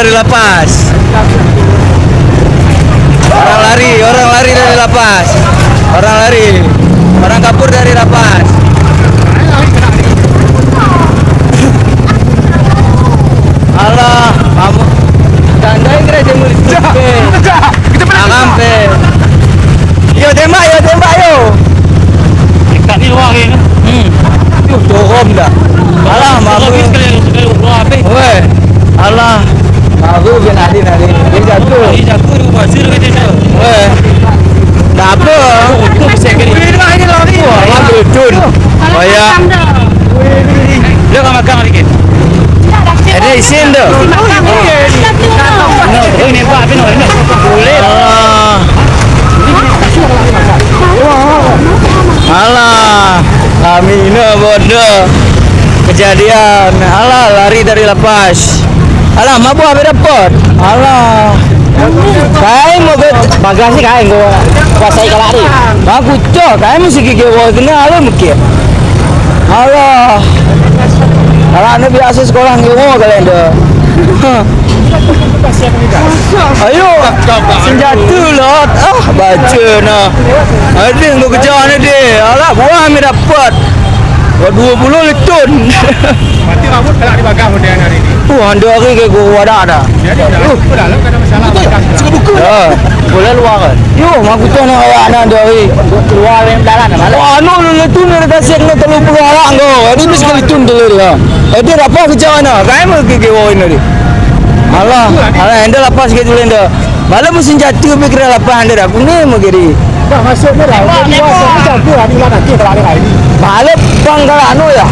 dari lapas. Orang lari dari lapas. Orang kabur dari lapas. Allah, kamu tandai gereja mulut. Kita Agampe. Yo tembak yo. Dekat ni luar ni. Dorong dah. Alah, mabu. Sekali luar apa? Weh. Alah. Mabu bin Ali. Dia jatuh. Dia pasir ke dia. Weh. Tak apa. Itu bisa kali. ini lari. Wah, betul. Oh ya. Dia akan makan lagi. Ada isin tu. Ini apa? Apa ni? Boleh. Alah. Kami ini bodoh. Kejadian. Alah, lari dari lapas. Alah, mabu apa dapat? Alah. Kain mau bagasi kain gua kuasai kalau hari. Bagus cok, kain mesti gigi gua kena alam mungkin. Alah. Alah, ini biasa sekolah gua kalian dah. Ayo, senjata lot. Baca nah. Ada yang kejar ni dia. Alah, buah kami dapat. 20 litun. Mati rambut kalau dibakar modern hari ini. Anda hari ke gua ada. Jadi dah lalu kena masalah bakar. Ya, boleh luar kan? Yo, aku tu nak awak nak dari luar yang dalam mana? Wah, anu litun ni kasih nak 30 orang go. Ini mesti litun dulu dia. Dia apa kerja mana? Kain mau ke ini ni. Alah, anda lapas ke dulu anda. Malah mesin jatuh pikir lapas anda dah. Kuni mau kiri. Dah masuk ni dah. Jadi wasa macam tu ada mana kita lari hari ini. Malah bang kalau anu ya.